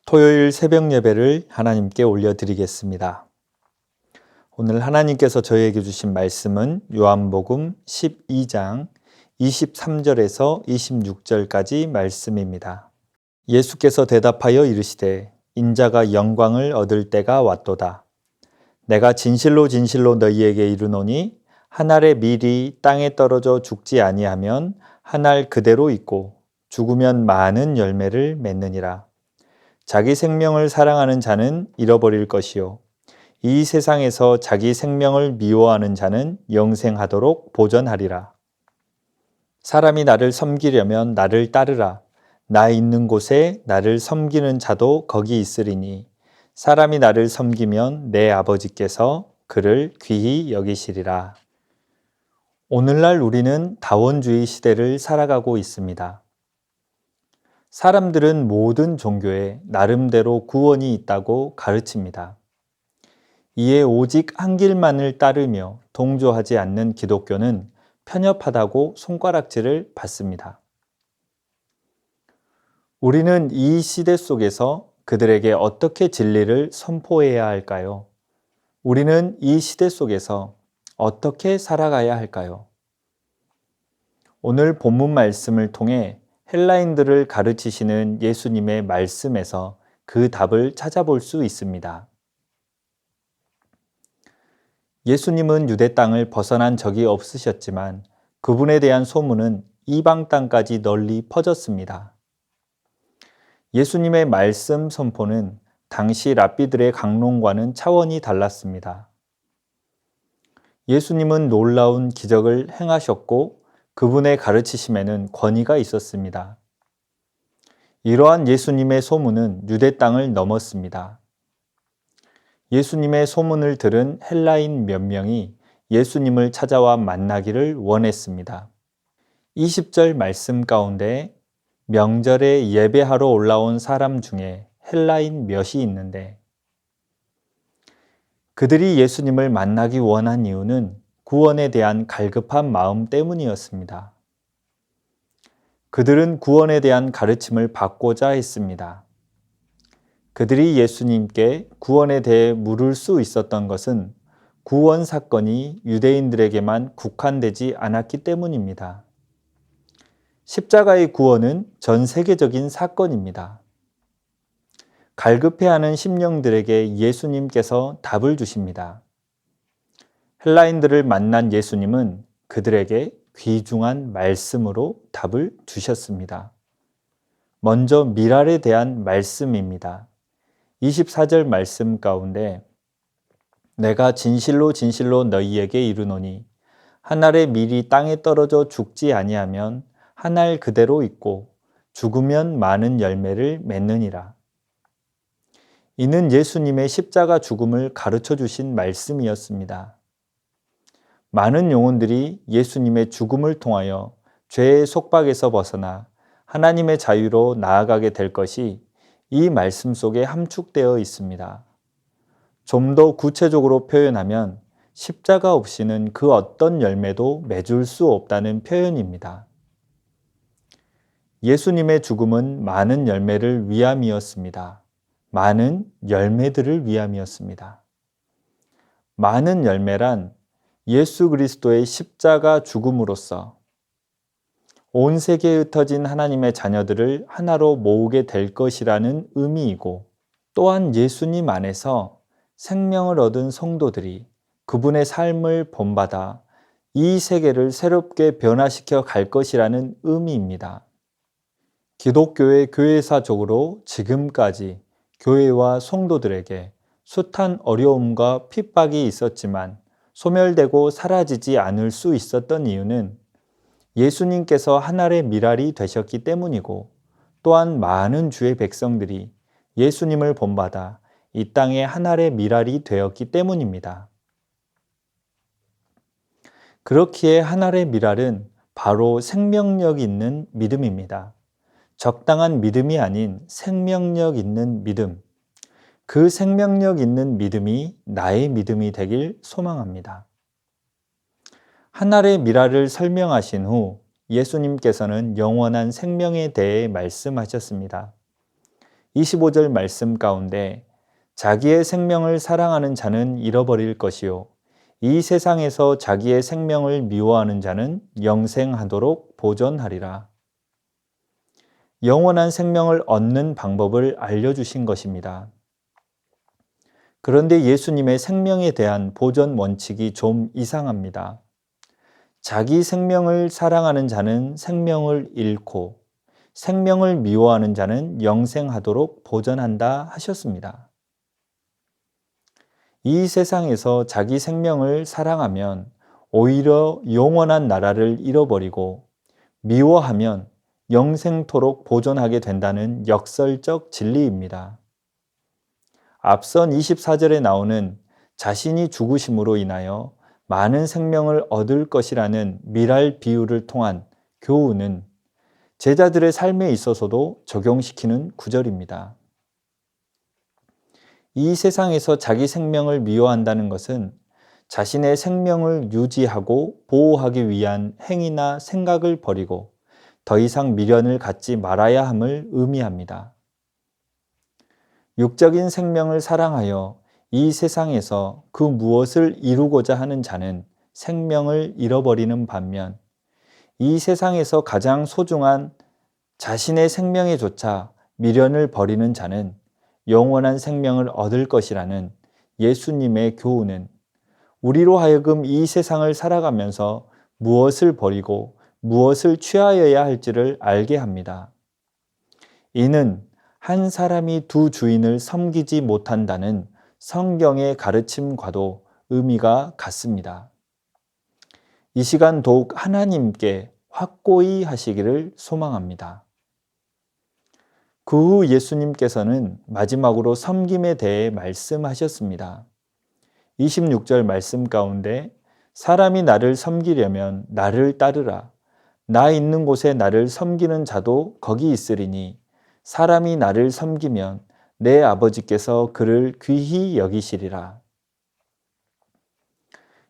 토요일 새벽 예배를 하나님께 올려드리겠습니다. 오늘 하나님께서 저희에게 주신 말씀은 요한복음 12장 23절에서 26절까지 말씀입니다. 예수께서 대답하여 이르시되 인자가 영광을 얻을 때가 왔도다. 내가 진실로 진실로 너희에게 이르노니 한 알의 밀이 땅에 떨어져 죽지 아니하면 한 알 그대로 있고 죽으면 많은 열매를 맺느니라. 자기 생명을 사랑하는 자는 잃어버릴 것이요 이 세상에서 자기 생명을 미워하는 자는 영생하도록 보전하리라. 사람이 나를 섬기려면 나를 따르라. 나 있는 곳에 나를 섬기는 자도 거기 있으리니 사람이 나를 섬기면 내 아버지께서 그를 귀히 여기시리라. 오늘날 우리는 다원주의 시대를 살아가고 있습니다. 사람들은 모든 종교에 나름대로 구원이 있다고 가르칩니다. 이에 오직 한 길만을 따르며 동조하지 않는 기독교는 편협하다고 손가락질을 받습니다. 우리는 이 시대 속에서 그들에게 어떻게 진리를 선포해야 할까요? 우리는 이 시대 속에서 어떻게 살아가야 할까요? 오늘 본문 말씀을 통해 헬라인들을 가르치시는 예수님의 말씀에서 그 답을 찾아볼 수 있습니다. 예수님은 유대 땅을 벗어난 적이 없으셨지만 그분에 대한 소문은 이방 땅까지 널리 퍼졌습니다. 예수님의 말씀 선포는 당시 랍비들의 강론과는 차원이 달랐습니다. 예수님은 놀라운 기적을 행하셨고 그분의 가르치심에는 권위가 있었습니다. 이러한 예수님의 소문은 유대 땅을 넘었습니다. 예수님의 소문을 들은 헬라인 몇 명이 예수님을 찾아와 만나기를 원했습니다. 20절 말씀 가운데 명절에 예배하러 올라온 사람 중에 헬라인 몇이 있는데 그들이 예수님을 만나기 원한 이유는 구원에 대한 갈급한 마음 때문이었습니다. 그들은 구원에 대한 가르침을 받고자 했습니다. 그들이 예수님께 구원에 대해 물을 수 있었던 것은 구원 사건이 유대인들에게만 국한되지 않았기 때문입니다. 십자가의 구원은 전 세계적인 사건입니다. 갈급해하는 심령들에게 예수님께서 답을 주십니다. 헬라인들을 만난 예수님은 그들에게 귀중한 말씀으로 답을 주셨습니다. 먼저 미랄에 대한 말씀입니다. 24절 말씀 가운데 내가 진실로 진실로 너희에게 이르노니 한 알의 밀이 땅에 떨어져 죽지 아니하면 한 알 그대로 있고 죽으면 많은 열매를 맺느니라. 이는 예수님의 십자가 죽음을 가르쳐 주신 말씀이었습니다. 많은 영혼들이 예수님의 죽음을 통하여 죄의 속박에서 벗어나 하나님의 자유로 나아가게 될 것이 이 말씀 속에 함축되어 있습니다. 좀 더 구체적으로 표현하면 십자가 없이는 그 어떤 열매도 맺을 수 없다는 표현입니다. 예수님의 죽음은 많은 열매를 위함이었습니다. 많은 열매들을 위함이었습니다. 많은 열매란 예수 그리스도의 십자가 죽음으로써 온 세계에 흩어진 하나님의 자녀들을 하나로 모으게 될 것이라는 의미이고 또한 예수님 안에서 생명을 얻은 성도들이 그분의 삶을 본받아 이 세계를 새롭게 변화시켜 갈 것이라는 의미입니다. 기독교의 교회사적으로 지금까지 교회와 성도들에게 숱한 어려움과 핍박이 있었지만 소멸되고 사라지지 않을 수 있었던 이유는 예수님께서 한 알의 밀알이 되셨기 때문이고 또한 많은 주의 백성들이 예수님을 본받아 이 땅에 한 알의 밀알이 되었기 때문입니다. 그렇기에 한 알의 밀알은 바로 생명력 있는 믿음입니다. 적당한 믿음이 아닌 생명력 있는 믿음. 그 생명력 있는 믿음이 나의 믿음이 되길 소망합니다. 한 알의 밀알을 설명하신 후 예수님께서는 영원한 생명에 대해 말씀하셨습니다. 25절 말씀 가운데 자기의 생명을 사랑하는 자는 잃어버릴 것이요 이 세상에서 자기의 생명을 미워하는 자는 영생하도록 보존하리라. 영원한 생명을 얻는 방법을 알려주신 것입니다. 그런데 예수님의 생명에 대한 보존 원칙이 좀 이상합니다. 자기 생명을 사랑하는 자는 생명을 잃고 생명을 미워하는 자는 영생하도록 보존한다 하셨습니다. 이 세상에서 자기 생명을 사랑하면 오히려 영원한 나라를 잃어버리고 미워하면 영생토록 보존하게 된다는 역설적 진리입니다. 앞선 24절에 나오는 자신이 죽으심으로 인하여 많은 생명을 얻을 것이라는 미랄 비유를 통한 교훈은 제자들의 삶에 있어서도 적용시키는 구절입니다. 이 세상에서 자기 생명을 미워한다는 것은 자신의 생명을 유지하고 보호하기 위한 행위나 생각을 버리고 더 이상 미련을 갖지 말아야 함을 의미합니다. 육적인 생명을 사랑하여 이 세상에서 그 무엇을 이루고자 하는 자는 생명을 잃어버리는 반면 이 세상에서 가장 소중한 자신의 생명에조차 미련을 버리는 자는 영원한 생명을 얻을 것이라는 예수님의 교훈은 우리로 하여금 이 세상을 살아가면서 무엇을 버리고 무엇을 취하여야 할지를 알게 합니다. 이는 한 사람이 두 주인을 섬기지 못한다는 성경의 가르침과도 의미가 같습니다. 이 시간 더욱 하나님께 확고히 하시기를 소망합니다. 그 후 예수님께서는 마지막으로 섬김에 대해 말씀하셨습니다. 26절 말씀 가운데 사람이 나를 섬기려면 나를 따르라. 나 있는 곳에 나를 섬기는 자도 거기 있으리니 사람이 나를 섬기면 내 아버지께서 그를 귀히 여기시리라.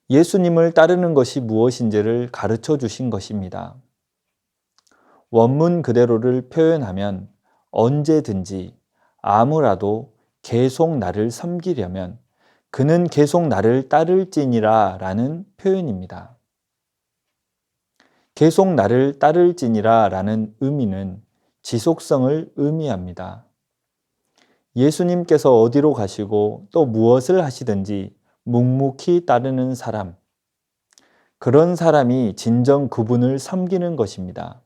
예수님을 따르는 것이 무엇인지를 가르쳐 주신 것입니다. 원문 그대로를 표현하면 언제든지 아무라도 계속 나를 섬기려면 그는 계속 나를 따를지니라 라는 표현입니다. 계속 나를 따를지니라 라는 의미는 지속성을 의미합니다. 예수님께서 어디로 가시고 또 무엇을 하시든지 묵묵히 따르는 사람, 그런 사람이 진정 그분을 섬기는 것입니다.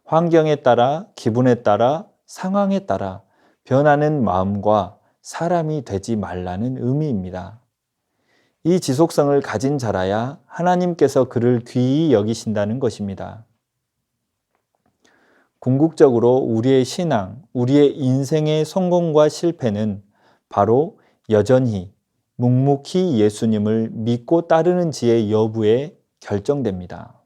환경에 따라, 기분에 따라, 상황에 따라 변하는 마음과 사람이 되지 말라는 의미입니다. 이 지속성을 가진 자라야 하나님께서 그를 귀히 여기신다는 것입니다. 궁극적으로 우리의 신앙, 우리의 인생의 성공과 실패는 바로 여전히 묵묵히 예수님을 믿고 따르는지의 여부에 결정됩니다.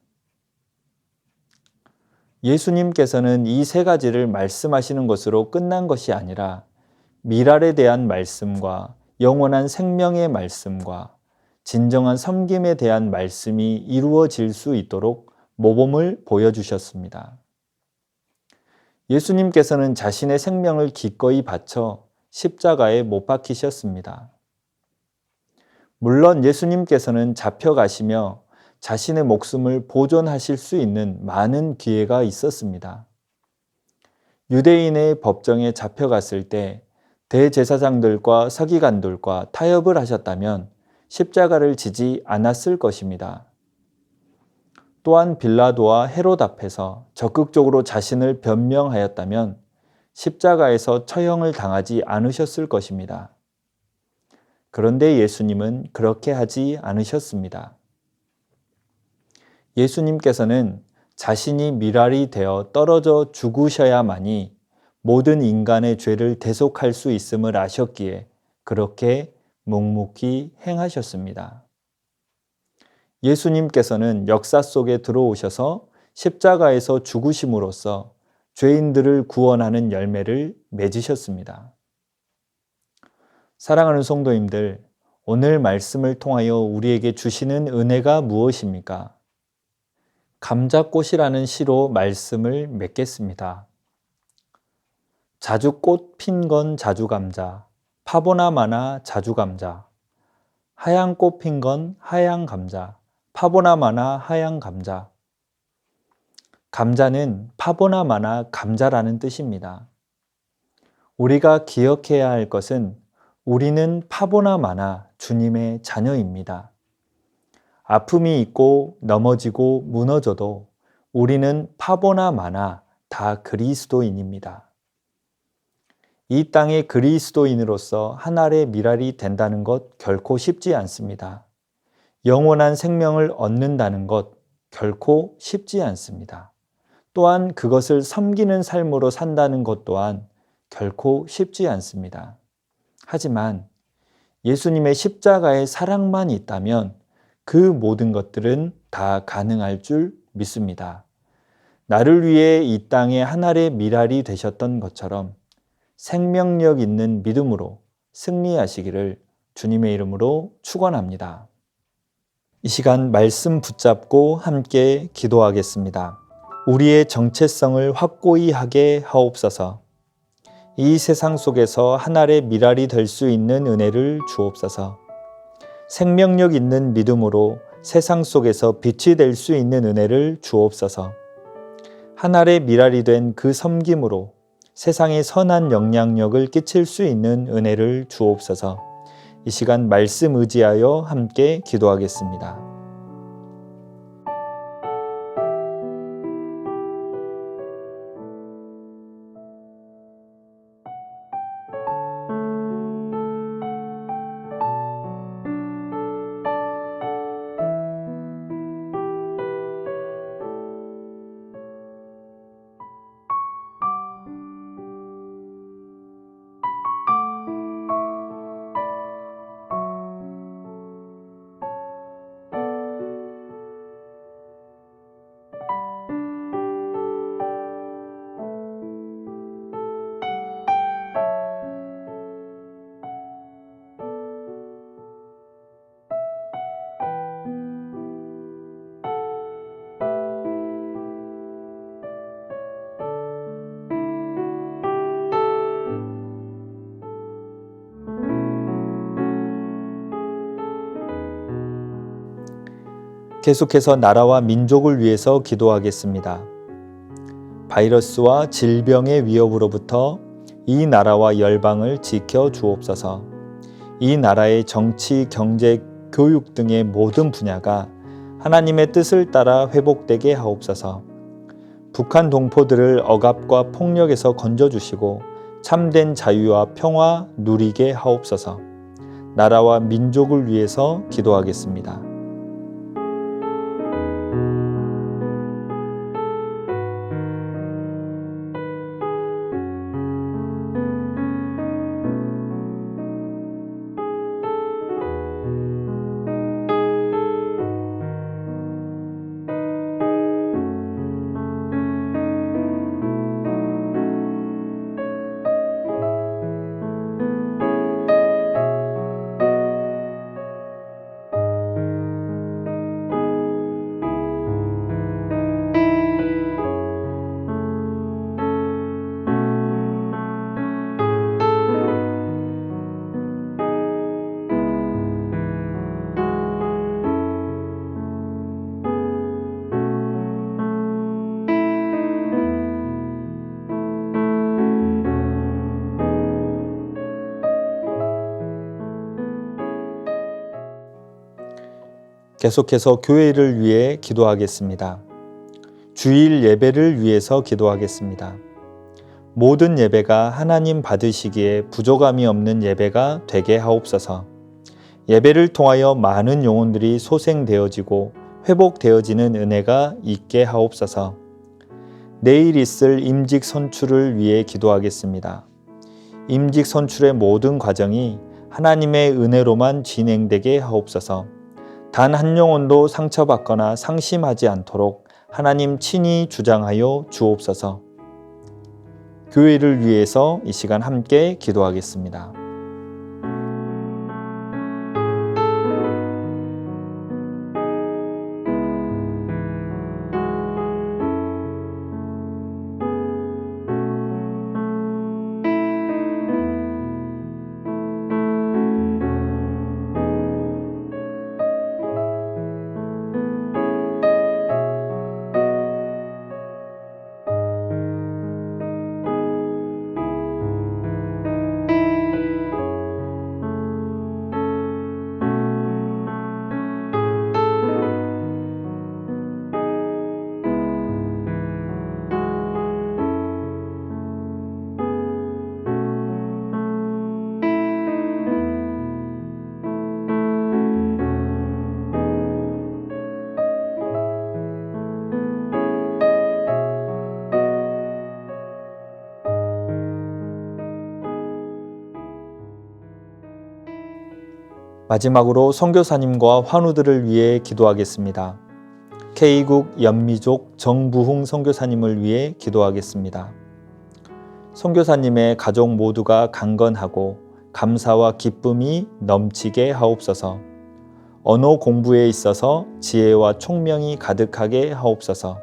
예수님께서는 이 세 가지를 말씀하시는 것으로 끝난 것이 아니라 미랄에 대한 말씀과 영원한 생명의 말씀과 진정한 섬김에 대한 말씀이 이루어질 수 있도록 모범을 보여주셨습니다. 예수님께서는 자신의 생명을 기꺼이 바쳐 십자가에 못 박히셨습니다. 물론 예수님께서는 잡혀가시며 자신의 목숨을 보존하실 수 있는 많은 기회가 있었습니다. 유대인의 법정에 잡혀갔을 때 대제사장들과 서기관들과 타협을 하셨다면 십자가를 지지 않았을 것입니다. 또한 빌라도와 헤롯 앞에서 적극적으로 자신을 변명하였다면 십자가에서 처형을 당하지 않으셨을 것입니다. 그런데 예수님은 그렇게 하지 않으셨습니다. 예수님께서는 자신이 미랄이 되어 떨어져 죽으셔야만이 모든 인간의 죄를 대속할 수 있음을 아셨기에 그렇게 묵묵히 행하셨습니다. 예수님께서는 역사 속에 들어오셔서 십자가에서 죽으심으로써 죄인들을 구원하는 열매를 맺으셨습니다. 사랑하는 성도님들, 오늘 말씀을 통하여 우리에게 주시는 은혜가 무엇입니까? 감자꽃이라는 시로 말씀을 맺겠습니다. 자주 꽃 핀 건 자주감자, 파보나 마나 자주감자. 하얀 꽃 핀 건 하얀 감자, 파보나 마나 하얀 감자. 감자는 파보나 마나 감자라는 뜻입니다. 우리가 기억해야 할 것은 우리는 파보나 마나 주님의 자녀입니다. 아픔이 있고 넘어지고 무너져도 우리는 파보나 마나 다 그리스도인입니다. 이 땅의 그리스도인으로서 한 알의 밀알이 된다는 것 결코 쉽지 않습니다. 영원한 생명을 얻는다는 것 결코 쉽지 않습니다. 또한 그것을 섬기는 삶으로 산다는 것 또한 결코 쉽지 않습니다. 하지만 예수님의 십자가의 사랑만 있다면 그 모든 것들은 다 가능할 줄 믿습니다. 나를 위해 이 땅에 한 알의 밀알이 되셨던 것처럼 생명력 있는 믿음으로 승리하시기를 주님의 이름으로 축원합니다. 이 시간 말씀 붙잡고 함께 기도하겠습니다. 우리의 정체성을 확고히 하게 하옵소서. 이 세상 속에서 한 알의 밀알이 될 수 있는 은혜를 주옵소서. 생명력 있는 믿음으로 세상 속에서 빛이 될 수 있는 은혜를 주옵소서. 한 알의 밀알이 된 그 섬김으로 세상에 선한 영향력을 끼칠 수 있는 은혜를 주옵소서. 이 시간 말씀 의지하여 함께 기도하겠습니다. 계속해서 나라와 민족을 위해서 기도하겠습니다. 바이러스와 질병의 위협으로부터 이 나라와 열방을 지켜 주옵소서. 이 나라의 정치, 경제, 교육 등의 모든 분야가 하나님의 뜻을 따라 회복되게 하옵소서. 북한 동포들을 억압과 폭력에서 건져주시고 참된 자유와 평화 누리게 하옵소서. 나라와 민족을 위해서 기도하겠습니다. 계속해서 교회를 위해 기도하겠습니다. 주일 예배를 위해서 기도하겠습니다. 모든 예배가 하나님 받으시기에 부족함이 없는 예배가 되게 하옵소서. 예배를 통하여 많은 영혼들이 소생되어지고 회복되어지는 은혜가 있게 하옵소서. 내일 있을 임직 선출을 위해 기도하겠습니다. 임직 선출의 모든 과정이 하나님의 은혜로만 진행되게 하옵소서. 단 한 영혼도 상처받거나 상심하지 않도록 하나님 친히 주장하여 주옵소서. 교회를 위해서 이 시간 함께 기도하겠습니다. 마지막으로 선교사님과 환우들을 위해 기도하겠습니다. K국 연미족 정부흥 선교사님을 위해 기도하겠습니다. 선교사님의 가족 모두가 강건하고 감사와 기쁨이 넘치게 하옵소서. 언어 공부에 있어서 지혜와 총명이 가득하게 하옵소서.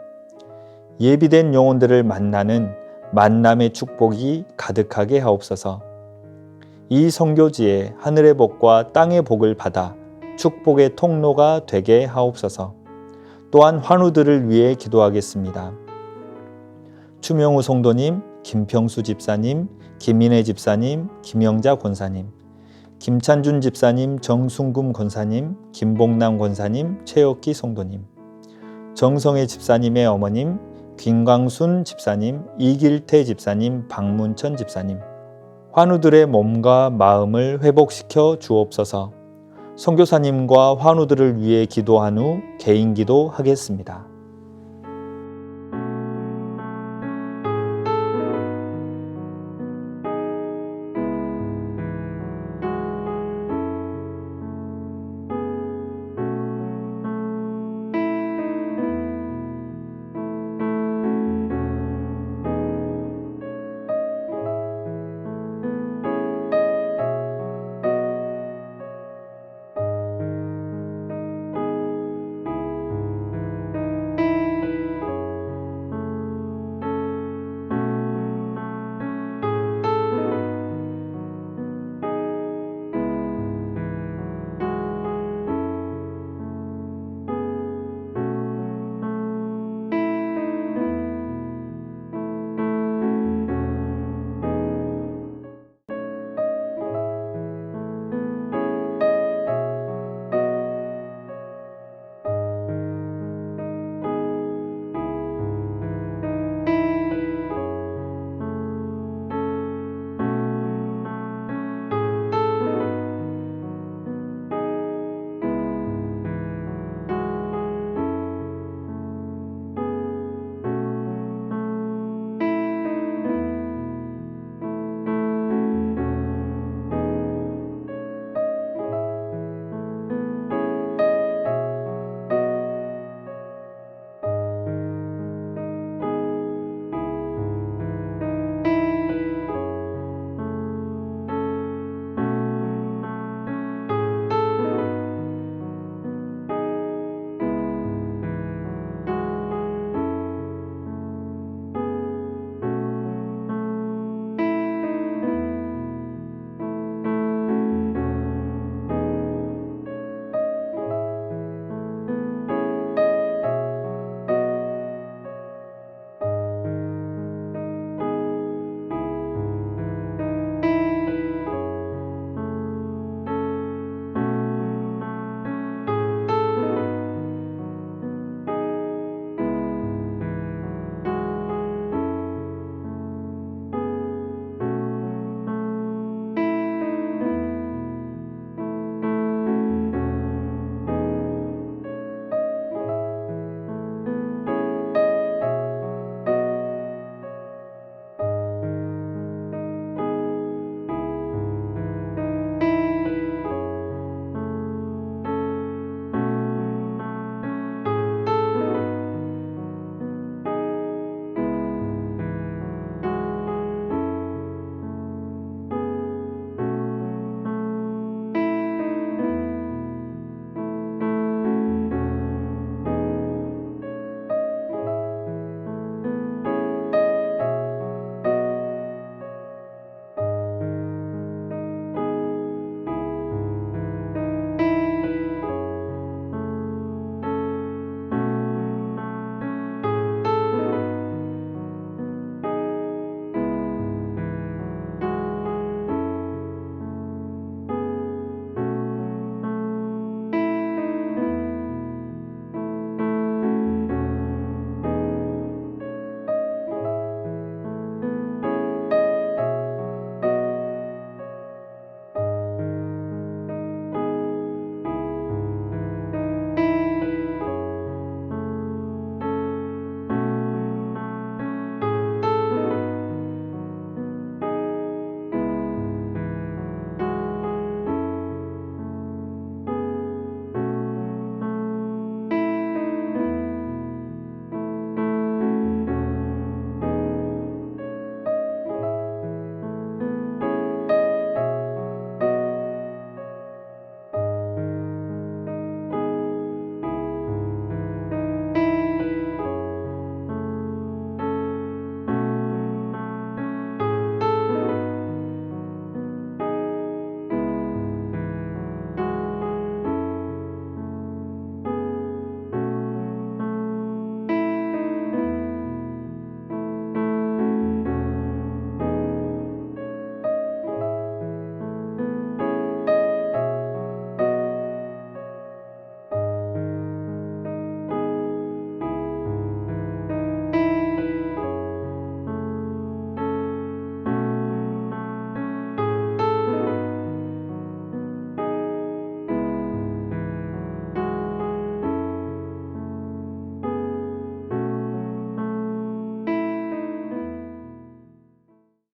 예비된 영혼들을 만나는 만남의 축복이 가득하게 하옵소서. 이 선교지에 하늘의 복과 땅의 복을 받아 축복의 통로가 되게 하옵소서. 또한 환우들을 위해 기도하겠습니다. 추명우 성도님, 김평수 집사님, 김인혜 집사님, 김영자 권사님, 김찬준 집사님, 정순금 권사님, 김봉남 권사님, 최옥기 성도님, 정성애 집사님의 어머님, 김광순 집사님, 이길태 집사님, 박문천 집사님, 환우들의 몸과 마음을 회복시켜 주옵소서. 선교사님과 환우들을 위해 기도한 후 개인 기도하겠습니다.